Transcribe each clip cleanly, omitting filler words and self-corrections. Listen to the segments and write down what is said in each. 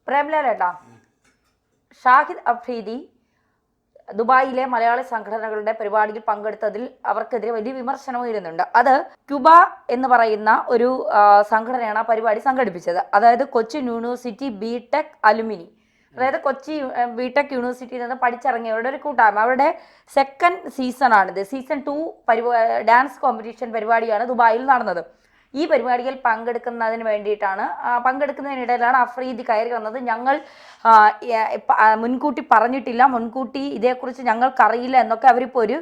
പ്രേംലാലേട്ടാ, ഷാഹിദ് അഫ്രീദി ദുബായിലെ മലയാളി സംഘടനകളുടെ പരിപാടിയിൽ പങ്കെടുത്തതിൽ അവർക്കെതിരെ വലിയ വിമർശനം ഉയരുന്നുണ്ട്. അത് ക്യൂബ എന്ന് പറയുന്ന ഒരു സംഘടനയാണ് ആ പരിപാടി സംഘടിപ്പിച്ചത്. അതായത് കൊച്ചിൻ യൂണിവേഴ്സിറ്റി ബിടെക് അലുമിനി, അതായത് കൊച്ചി ബിടെക് യൂണിവേഴ്സിറ്റിയിൽ നിന്ന് പഠിച്ചിറങ്ങിയവരുടെ ഒരു കൂട്ടായ്മ. അവരുടെ സെക്കൻഡ് സീസണാണിത്. സീസൺ 2 ഡാൻസ് കോമ്പറ്റീഷൻ പരിപാടിയാണ് ദുബായിൽ നടന്നത്. ഈ പരിപാടിയിൽ പങ്കെടുക്കുന്നതിനിടയിലാണ് അഫ്രീദി കയറി വന്നത്. ഞങ്ങൾ മുൻകൂട്ടി പറഞ്ഞിട്ടില്ല, മുൻകൂട്ടി ഇതേക്കുറിച്ച് ഞങ്ങൾക്കറിയില്ല എന്നൊക്കെ അവരിപ്പോൾ ഒരു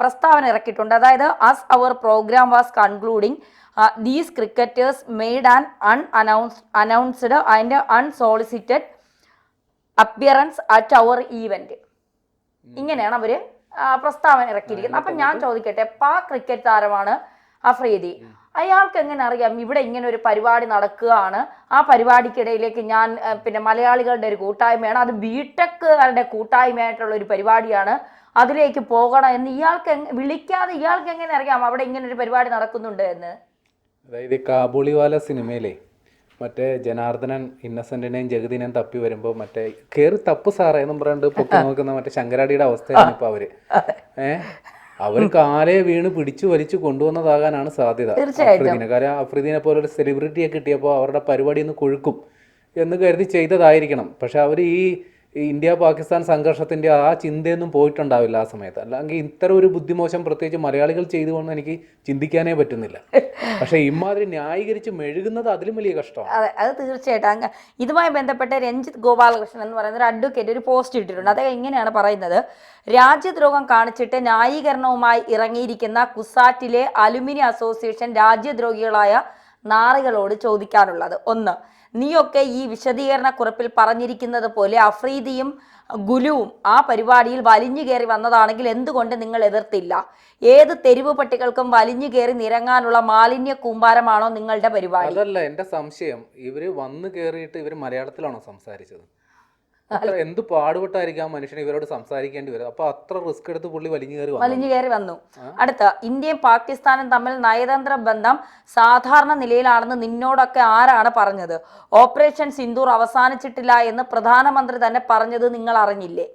പ്രസ്താവന ഇറക്കിയിട്ടുണ്ട്. അതായത് as our program was concluding these cricketers made unannounced and unsolicited appearance at our event. ഇങ്ങനെയാണ് അവര് പ്രസ്താവന ഇറക്കിയിരിക്കുന്നത്. അപ്പം ഞാൻ ചോദിക്കട്ടെ, പാക് ക്രിക്കറ്റ് താരമാണ് അഫ്രീദി. അയാൾക്ക് എങ്ങനെ അറിയാം ഇവിടെ ഇങ്ങനെ ഒരു പരിപാടി നടക്കുകയാണ്, ആ പരിപാടിക്കിടയിലേക്ക് ഞാൻ മലയാളികളുടെ ഒരു കൂട്ടായ്മയാണ്, അത് ബിടെക്കുകാരുടെ കൂട്ടായ്മയായിട്ടുള്ള ഒരു പരിപാടിയാണ്, അതിലേക്ക് പോകണം എന്ന് വിളിക്കാതെ ഇയാൾക്ക് എങ്ങനെ അറിയാം അവിടെ ഇങ്ങനെ ഒരു പരിപാടി നടക്കുന്നുണ്ട് എന്ന്? അതായത് കാബൂളിവാല സിനിമയിലെ മറ്റേ ജനാർദ്ദനൻ ഇന്നസെന്റിനെയും ജഗതിനെയും തപ്പി വരുമ്പോൾ മറ്റേ കേറി തപ്പ് സാറേ എന്നും പറഞ്ഞിട്ട് പൊക്കി നോക്കുന്ന മറ്റേ ശങ്കരാടിയുടെ അവസ്ഥയാണ് ഇപ്പൊ അവര്. അവർ കാലെ വീണ് പിടിച്ചു വലിച്ചു കൊണ്ടുവന്നതാകാനാണ് സാധ്യത അഫ്രീദിനെ. കാരണം അഫ്രീദിനെ പോലെ ഒരു സെലിബ്രിറ്റിയെ കിട്ടിയപ്പോൾ അവരുടെ പരിപാടി ഒന്ന് കൊഴുക്കും എന്ന് കരുതി ചെയ്തതായിരിക്കണം. പക്ഷെ അവർ ഈ ഇന്ത്യ പാകിസ്ഥാൻ സംഘർഷത്തിന്റെ ആ ചിന്തയൊന്നും പോയിട്ടുണ്ടാവില്ല ആ സമയത്ത്. അല്ലെങ്കിൽ ഇത്തരം ഒരു ബുദ്ധിമോശം പ്രത്യേകിച്ച് മലയാളികൾ ചെയ്തുകൊണ്ട് എനിക്ക് ചിന്തിക്കാനേ പറ്റുന്നില്ല. പക്ഷെ ഇമാതിരി ന്യായീകരിച്ച് മെഴുകുന്നത് അതിലും വലിയ കഷ്ടമാണ്. അതെ, അത് തീർച്ചയായിട്ടും. ഇതുമായി ബന്ധപ്പെട്ട് രഞ്ജിത്ത് ഗോപാലകൃഷ്ണൻ എന്ന് പറയുന്ന ഒരു അഡ്വക്കേറ്റ് ഒരു പോസ്റ്റ് ഇട്ടിട്ടുണ്ട്. അദ്ദേഹം ഇങ്ങനെയാണ് പറയുന്നത്: രാജ്യദ്രോഹം കാണിച്ചിട്ട് ന്യായീകരണവുമായി ഇറങ്ങിയിരിക്കുന്ന കുസാറ്റിലെ അലുമിനി അസോസിയേഷൻ രാജ്യദ്രോഹികളായ നാറികളോട് ചോദിക്കാനുള്ളത്, ഒന്ന്, നീയൊക്കെ ഈ വിശദീകരണ കുറിപ്പിൽ പറഞ്ഞിരിക്കുന്നത് പോലെ അഫ്രീദിയും ഗുലുവും ആ പരിപാടിയിൽ വലിഞ്ഞു കയറി വന്നതാണെങ്കിൽ എന്തുകൊണ്ട് നിങ്ങൾ എതിർത്തില്ല? ഏത് തെരുവ് പട്ടികൾക്കും വലിഞ്ഞു കയറി നിരങ്ങാനുള്ള മാലിന്യ കൂമ്പാരമാണോ നിങ്ങളുടെ പരിപാടി? അതല്ല എന്റെ സംശയം. ഇവര് വന്നു കയറിയിട്ട് ഇവര് മലയാളത്തിലാണോ സംസാരിച്ചത്? എന്ത് പാടുപെട്ടായിരിക്കും ആ മനുഷ്യനെ ഇവരോട് സംസാരിക്കേണ്ടി വരും. അപ്പൊ അത്ര റിസ്ക് എടുത്ത് പുള്ളി വലിഞ്ഞു കയറി വന്നു. അടുത്ത, ഇന്ത്യയും പാകിസ്ഥാനും തമ്മിൽ നയതന്ത്ര ബന്ധം സാധാരണ നിലയിലാണെന്ന് നിന്നോടൊക്കെ ആരാണ് പറഞ്ഞത്? ഓപ്പറേഷൻ സിന്ദൂർ അവസാനിച്ചിട്ടില്ല എന്ന് പ്രധാനമന്ത്രി തന്നെ പറഞ്ഞത് നിങ്ങൾ അറിഞ്ഞില്ലേ?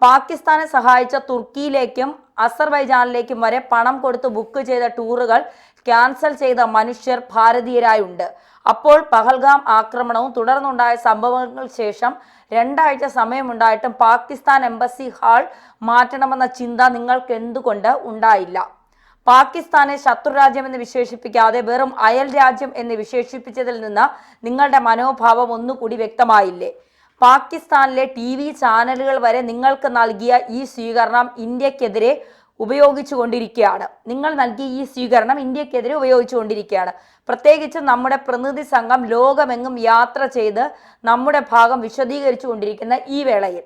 പാകിസ്ഥാനെ സഹായിച്ച തുർക്കിയിലേക്കും അസർബൈജാനിലേക്കും വരെ പണം കൊടുത്ത് ബുക്ക് ചെയ്ത ടൂറുകൾ ക്യാൻസൽ ചെയ്ത മനുഷ്യർ ഭാരതീയരായുണ്ട്. അപ്പോൾ പഹൽഗാം ആക്രമണവും തുടർന്നുണ്ടായ സംഭവങ്ങൾക്ക് ശേഷം 2 ആഴ്ച സമയമുണ്ടായിട്ടും പാകിസ്ഥാൻ എംബസി ഹാൾ മാറ്റണമെന്ന ചിന്ത നിങ്ങൾക്ക് എന്തുകൊണ്ട് ഉണ്ടായില്ല? പാകിസ്ഥാനെ ശത്രുരാജ്യമെന്ന് വിശേഷിപ്പിക്കാതെ വെറും അയൽ രാജ്യം എന്ന് വിശേഷിപ്പിച്ചതിൽ നിന്ന് നിങ്ങളുടെ മനോഭാവം ഒന്നുകൂടി വ്യക്തമായില്ലേ? പാകിസ്ഥാനിലെ TV ചാനലുകൾ വരെ നിങ്ങൾക്ക് നൽകിയ ഈ സ്വീകരണം ഇന്ത്യക്കെതിരെ ഉപയോഗിച്ചുകൊണ്ടിരിക്കുകയാണ്. നിങ്ങൾ നൽകിയ ഈ സ്വീകരണം ഇന്ത്യക്കെതിരെ ഉപയോഗിച്ചുകൊണ്ടിരിക്കുകയാണ്. പ്രത്യേകിച്ച് നമ്മുടെ പ്രതിനിധി സംഘം ലോകമെങ്ങും യാത്ര ചെയ്ത് നമ്മുടെ ഭാഗം വിശദീകരിച്ചു കൊണ്ടിരിക്കുന്ന ഈ വേളയിൽ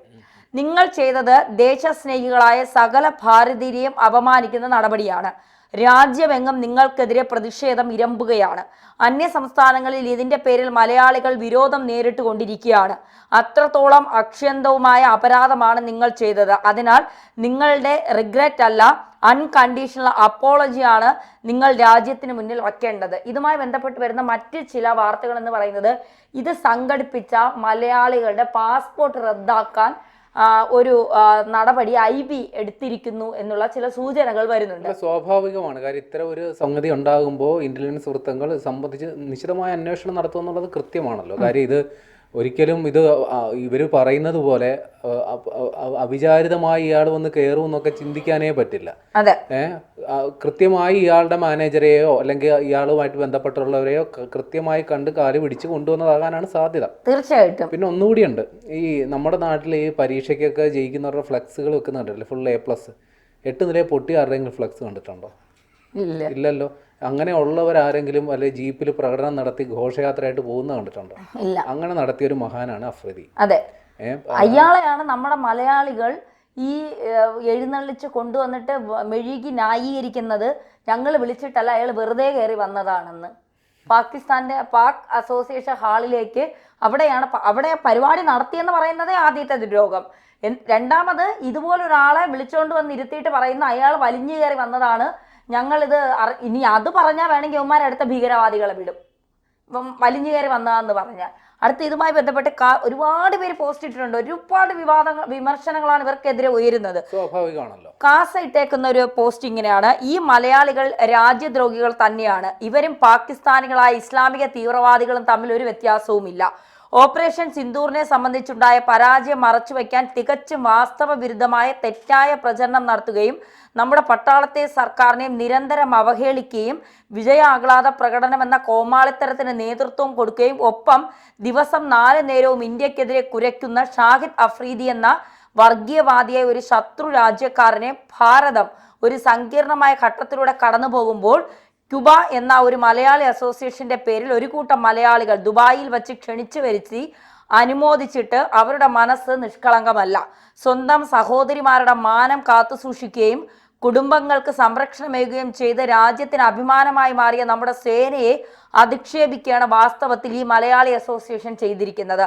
നിങ്ങൾ ചെയ്തത് ദേശസ്നേഹികളായ സകല ഭാരതീയരെയും അപമാനിക്കുന്ന നടപടിയാണ്. രാജ്യമെങ്ങും നിങ്ങൾക്കെതിരെ പ്രതിഷേധം ഇരമ്പുകയാണ്. അന്യ സംസ്ഥാനങ്ങളിൽ ഇതിന്റെ പേരിൽ മലയാളികൾ വിരോധം നേരിട്ട് കൊണ്ടിരിക്കുകയാണ്. അത്രത്തോളം അക്ഷന്തവുമായ അപരാധമാണ് നിങ്ങൾ ചെയ്തത്. അതിനാൽ നിങ്ങളുടെ റിഗ്രറ്റ് അല്ല, അൺകണ്ടീഷണൽ അപ്പോളജിയാണ് നിങ്ങൾ രാജ്യത്തിന് മുന്നിൽ വയ്ക്കേണ്ടത്. ഇതുമായി ബന്ധപ്പെട്ട് വരുന്ന മറ്റ് ചില വാർത്തകൾ എന്ന് പറയുന്നത്, ഇത് സംഘടിപ്പിച്ച മലയാളികളുടെ പാസ്പോർട്ട് റദ്ദാക്കാൻ ഒരു നടപടി IB എടുത്തിരിക്കുന്നു എന്നുള്ള ചില സൂചനകൾ വരുന്നുണ്ട്. സ്വാഭാവികമാണ്. കാര്യം ഇത്തരം ഒരു സംഗതി ഉണ്ടാകുമ്പോൾ ഇന്റലിജൻസ് വൃത്തങ്ങൾ സംബന്ധിച്ച് നിശ്ചിതമായ അന്വേഷണം നടത്തുമെന്നുള്ളത് കൃത്യമാണല്ലോ. കാര്യം ഇത് ഒരിക്കലും ഇവർ പറയുന്നത് പോലെ അവിചാരിതമായി ഇയാൾ വന്ന് കയറും എന്നൊക്കെ ചിന്തിക്കാനേ പറ്റില്ല. കൃത്യമായി ഇയാളുടെ മാനേജരെയോ അല്ലെങ്കിൽ ഇയാളുമായിട്ട് ബന്ധപ്പെട്ടുള്ളവരെയോ കൃത്യമായി കണ്ട് കാല് പിടിച്ച് കൊണ്ടുവന്നതാകാനാണ് സാധ്യത. തീർച്ചയായിട്ടും. പിന്നെ ഒന്നുകൂടിയുണ്ട്, ഈ നമ്മുടെ നാട്ടിൽ ഈ പരീക്ഷയ്ക്കൊക്കെ ജയിക്കുന്നവരുടെ ഫ്ലെക്സുകൾ വെക്കുന്നുണ്ടല്ലോ, ഫുൾ A+. 8 നിലയെ പൊട്ടി ആരുടെയെങ്കിലും ഫ്ലെക്സ് കണ്ടിട്ടുണ്ടോ? ഇല്ലല്ലോ. അങ്ങനെ ഉള്ളവരാരെങ്കിലും അല്ലെ ജീപ്പിൽ പ്രകടനം നടത്തി ഘോഷയാത്രയായിട്ട് പോകുന്ന കണ്ടിട്ടുണ്ടോ? ഇല്ല. അങ്ങനെ നടത്തിയൊരു മഹാനാണ് അഫ്രീദി. അതെ, അയാളെയാണ് നമ്മുടെ മലയാളികൾ ഈ എഴുന്നള്ളിച്ച് കൊണ്ടുവന്നിട്ട് മെഴുകി ന്യായീകരിക്കുന്നത്. ഞങ്ങൾ വിളിച്ചിട്ടല്ല, അയാൾ വെറുതെ കയറി വന്നതാണെന്ന്. പാക് അസോസിയേഷൻ ഹാളിലേക്ക് അവിടെ പരിപാടി നടത്തിയെന്ന് പറയുന്നതേ ആദ്യത്തെ ദുരോഗം. രണ്ടാമത് ഇതുപോലൊരാളെ വിളിച്ചുകൊണ്ട് വന്ന് ഇരുത്തിയിട്ട് പറയുന്ന അയാൾ വലിഞ്ഞു കയറി വന്നതാണ്, ഞങ്ങളിത് ഇനി അത് പറഞ്ഞാൽ വേണമെങ്കിൽ അവന്മാരടുത്ത ഭീകരവാദികളെ വിടും. ഇപ്പം വലിഞ്ഞു കയറി വന്നതാന്ന് പറഞ്ഞാൽ അടുത്ത ഇതുമായി ബന്ധപ്പെട്ട് ഒരുപാട് പേര് പോസ്റ്റ് ഇട്ടിട്ടുണ്ട്. ഒരുപാട് വിമർശനങ്ങളാണ് ഇവർക്കെതിരെ ഉയരുന്നത്. സ്വാഭാവികമാണല്ലോ. കാസ ഇട്ടേക്കുന്ന ഒരു പോസ്റ്റ് ഇങ്ങനെയാണ്: ഈ മലയാളികൾ രാജ്യദ്രോഹികൾ തന്നെയാണ്. ഇവരും പാകിസ്ഥാനികളായ ഇസ്ലാമിക തീവ്രവാദികളും തമ്മിൽ ഒരു വ്യത്യാസവുമില്ല. ഓപ്പറേഷൻ സിന്ദൂറിനെ സംബന്ധിച്ചുണ്ടായ പരാജയം മറച്ചുവെക്കാൻ തികച്ചും വാസ്തവ വിരുദ്ധമായ തെറ്റായ പ്രചരണം നടത്തുകയും നമ്മുടെ പട്ടാളത്തെ സർക്കാരിനെയും നിരന്തരം അവഹേളിക്കുകയും വിജയാഹ്ലാദ പ്രകടനമെന്ന കോമാളിത്തരത്തിന് നേതൃത്വം കൊടുക്കുകയും ഒപ്പം ദിവസം 4 നേരവും ഇന്ത്യക്കെതിരെ കുരയ്ക്കുന്ന ഷാഹിദ് അഫ്രീദി എന്ന വർഗീയവാദിയായ ഒരു ശത്രു രാജ്യക്കാരനെ ഭാരതം ഒരു സങ്കീർണമായ ഘട്ടത്തിലൂടെ കടന്നു പോകുമ്പോൾ ക്യൂബ എന്ന ഒരു മലയാളി അസോസിയേഷന്റെ പേരിൽ ഒരു കൂട്ടം മലയാളികൾ ദുബായിൽ വച്ച് ക്ഷണിച്ചു വരുത്തി അനുമോദിച്ചിട്ട് അവരുടെ മനസ്സ് നിഷ്കളങ്കമല്ല. സ്വന്തം സഹോദരിമാരുടെ മാനം കാത്തുസൂക്ഷിക്കുകയും കുടുംബങ്ങൾക്ക് സംരക്ഷണമേകുകയും ചെയ്ത് രാജ്യത്തിന് അഭിമാനമായി മാറിയ നമ്മുടെ സേനയെ അധിക്ഷേപിക്കുകയാണ് വാസ്തവത്തിൽ ഈ മലയാളി അസോസിയേഷൻ ചെയ്തിരിക്കുന്നത്.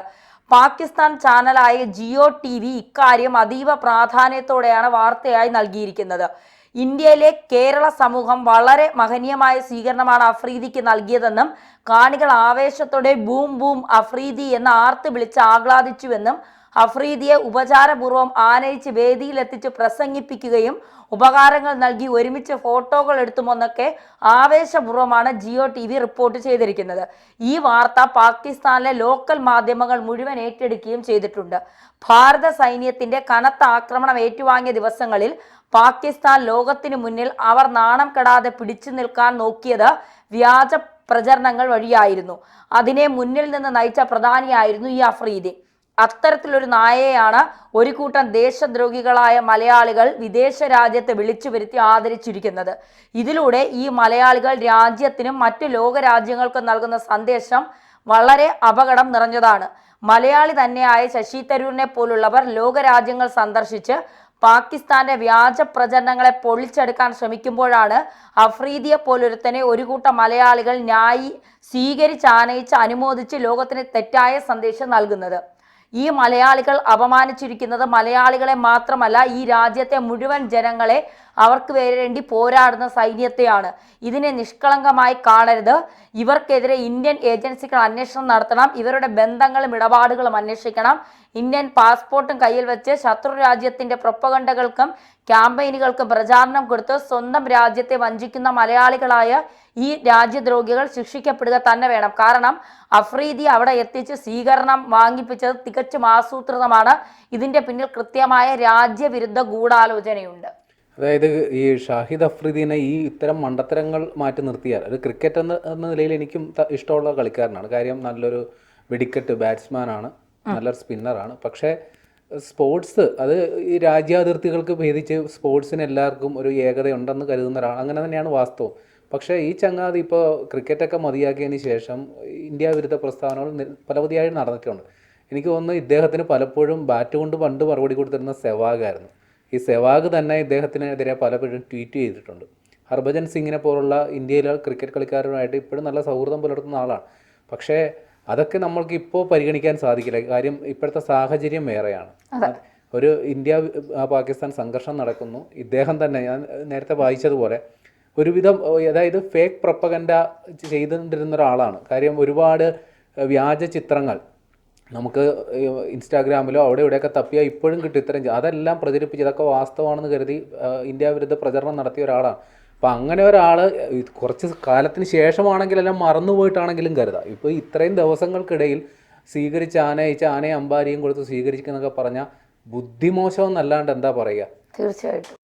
പാകിസ്ഥാൻ ചാനലായ ജിയോ TV ഇക്കാര്യം അതീവ പ്രാധാന്യത്തോടെയാണ് വാർത്തയായി നൽകിയിരിക്കുന്നത്. ഇന്ത്യയിലെ കേരള സമൂഹം വളരെ മഹനീയമായ സ്വീകരണമാണ് അഫ്രീദിക്ക് നൽകിയതെന്നും കാണികൾ ആവേശത്തോടെ ബൂം ബൂം അഫ്രീദി എന്ന് ആർത്ത് വിളിച്ച് ആഹ്ലാദിച്ചുവെന്നും അഫ്രീദിയെ ഉപചാരപൂർവ്വം ആനയിച്ച് വേദിയിലെത്തിച്ച് പ്രസംഗിപ്പിക്കുകയും ഉപകാരങ്ങൾ നൽകി ഒരുമിച്ച് ഫോട്ടോകൾ എടുത്തുമെന്നൊക്കെ ആവേശപൂർവ്വമാണ് ജിയോ TV റിപ്പോർട്ട് ചെയ്തിരിക്കുന്നത്. ഈ വാർത്ത പാകിസ്ഥാനിലെ ലോക്കൽ മാധ്യമങ്ങൾ മുഴുവൻ ഏറ്റെടുക്കുകയും ചെയ്തിട്ടുണ്ട്. ഭാരത സൈന്യത്തിന്റെ കനത്ത ആക്രമണം ഏറ്റുവാങ്ങിയ ദിവസങ്ങളിൽ പാകിസ്ഥാൻ ലോകത്തിനു മുന്നിൽ അവർ നാണം കെടാതെ പിടിച്ചു നിൽക്കാൻ നോക്കിയത് വ്യാജ പ്രചരണങ്ങൾ വഴിയായിരുന്നു. അതിനെ മുന്നിൽ നിന്ന് നയിച്ച പ്രധാനിയായിരുന്നു ഈ അഫ്രീദി. അത്തരത്തിലൊരു നായയെയാണ് ഒരു കൂട്ടം ദേശദ്രോഹികളായ മലയാളികൾ വിദേശ രാജ്യത്ത് വിളിച്ചു വരുത്തി ആദരിച്ചിരിക്കുന്നത്. ഇതിലൂടെ ഈ മലയാളികൾ രാജ്യത്തിനും മറ്റു ലോകരാജ്യങ്ങൾക്കും നൽകുന്ന സന്ദേശം വളരെ അപകടം നിറഞ്ഞതാണ്. മലയാളി തന്നെയായ ശശി തരൂരിനെ പോലുള്ളവർ ലോകരാജ്യങ്ങൾ സന്ദർശിച്ച് പാകിസ്ഥാന്റെ വ്യാജ പ്രചരണങ്ങളെ പൊളിച്ചെടുക്കാൻ ശ്രമിക്കുമ്പോഴാണ് അഫ്രീദിയെ പോലൊരുത്തനെ ഒരു കൂട്ടം മലയാളികൾ സ്വീകരിച്ച് ആനയിച്ച് അനുമോദിച്ച് ലോകത്തിന് തെറ്റായ സന്ദേശം നൽകുന്നത്. ഈ മലയാളികൾ അപമാനിച്ചിരിക്കുന്നത് മലയാളികളെ മാത്രമല്ല, ഈ രാജ്യത്തെ മുഴുവൻ ജനങ്ങളെ, അവർക്ക് വേണ്ടി പോരാടുന്ന സൈന്യത്തെയാണ്. ഇതിനെ നിഷ്കളങ്കമായി കാണരുത്. ഇവർക്കെതിരെ ഇന്ത്യൻ ഏജൻസികൾ അന്വേഷണം നടത്തണം. ഇവരുടെ ബന്ധങ്ങളും ഇടപാടുകളും അന്വേഷിക്കണം. ഇന്ത്യൻ പാസ്പോർട്ടും കയ്യിൽ വെച്ച് ശത്രു രാജ്യത്തിന്റെ പ്രൊപ്പഗണ്ടകൾക്കും ക്യാമ്പയിനുകൾക്കും പ്രചാരണം കൊടുത്ത് സ്വന്തം രാജ്യത്തെ വഞ്ചിക്കുന്ന മലയാളികളായ ഈ രാജ്യദ്രോഹികൾ ശിക്ഷിക്കപ്പെടുക തന്നെ വേണം. കാരണം അഫ്രീദി അവിടെ എത്തിച്ച് സ്വീകരണം വാങ്ങിപ്പിച്ചത് തികച്ചും ആസൂത്രിതമാണ്. ഇതിന്റെ പിന്നിൽ കൃത്യമായ രാജ്യവിരുദ്ധ ഗൂഢാലോചനയുണ്ട്. അതായത് ഈ ഷാഹിദ് അഫ്രീദിനെ ഈ ഇത്തരം മണ്ടത്തരങ്ങൾ മാറ്റി നിർത്തിയാൽ, ഒരു ക്രിക്കറ്റ് എന്ന നിലയിൽ എനിക്കും ഇഷ്ടമുള്ള കളിക്കാരനാണ്. കാര്യം നല്ലൊരു വെടിക്കെട്ട് ബാറ്റ്സ്മാനാണ്, നല്ലൊരു സ്പിന്നറാണ്. പക്ഷേ സ്പോർട്സ് അത് ഈ രാജ്യാതിർത്തികൾക്ക് ഭേദിച്ച് സ്പോർട്സിന് എല്ലാവർക്കും ഒരു ഏകതയുണ്ടെന്ന് കരുതുന്ന ഒരാൾ, അങ്ങനെ തന്നെയാണ് വാസ്തവം. പക്ഷേ ഈ ചങ്ങാതി ഇപ്പോൾ ക്രിക്കറ്റൊക്കെ മതിയാക്കിയതിന് ശേഷം ഇന്ത്യ വിരുദ്ധ പ്രസ്താവനകൾ പലവധിയായി നടന്നിട്ടുണ്ട്. എനിക്ക് തോന്നുന്നു ഇദ്ദേഹത്തിന് പലപ്പോഴും ബാറ്റ് കൊണ്ട് പണ്ട് മറുപടി കൊടുത്തിരുന്ന സെവാഗായിരുന്നു. ഈ സെവാഗ് തന്നെ ഇദ്ദേഹത്തിനെതിരെ പലപ്പോഴും ട്വീറ്റ് ചെയ്തിട്ടുണ്ട്. ഹർഭജൻ സിംഗിനെ പോലുള്ള ഇന്ത്യയിലെ ക്രിക്കറ്റ് കളിക്കാരുമായിട്ട് ഇപ്പോഴും നല്ല സൗഹൃദം പുലർത്തുന്ന ആളാണ്. പക്ഷേ അതൊക്കെ നമ്മൾക്ക് ഇപ്പോൾ പരിഗണിക്കാൻ സാധിക്കില്ല. കാര്യം ഇപ്പോഴത്തെ സാഹചര്യം വേറെയാണ്. ഒരു ഇന്ത്യ പാകിസ്ഥാൻ സംഘർഷം നടക്കുന്നു. ഇദ്ദേഹം തന്നെ, ഞാൻ നേരത്തെ വായിച്ചതുപോലെ, ഒരുവിധം അതായത് ഫേക്ക് പ്രൊപ്പഗൻഡ ചെയ്തുകൊണ്ടിരുന്ന ഒരാളാണ്. കാര്യം ഒരുപാട് വ്യാജ ചിത്രങ്ങൾ നമുക്ക് ഇൻസ്റ്റാഗ്രാമിലോ അവിടെ ഇവിടെയൊക്കെ തപ്പിയാൽ ഇപ്പോഴും കിട്ടും. ഇത്തരം അതെല്ലാം പ്രചരിപ്പിച്ച് ഇതൊക്കെ വാസ്തവമാണെന്ന് കരുതി ഇന്ത്യ വിരുദ്ധ പ്രചരണം നടത്തിയ ഒരാളാണ്. അപ്പം അങ്ങനെ ഒരാൾ കുറച്ച് കാലത്തിന് ശേഷമാണെങ്കിൽ എല്ലാം മറന്നുപോയിട്ടാണെങ്കിലും കരുതാം. ഇപ്പോൾ ഇത്രയും ദിവസങ്ങൾക്കിടയിൽ സ്വീകരിച്ച് ആനയെ അമ്പാരിയും കൊടുത്ത് സ്വീകരിക്കുന്നൊക്കെ പറഞ്ഞാൽ ബുദ്ധിമോശം എന്നല്ലാണ്ട് എന്താ പറയുക. തീർച്ചയായിട്ടും.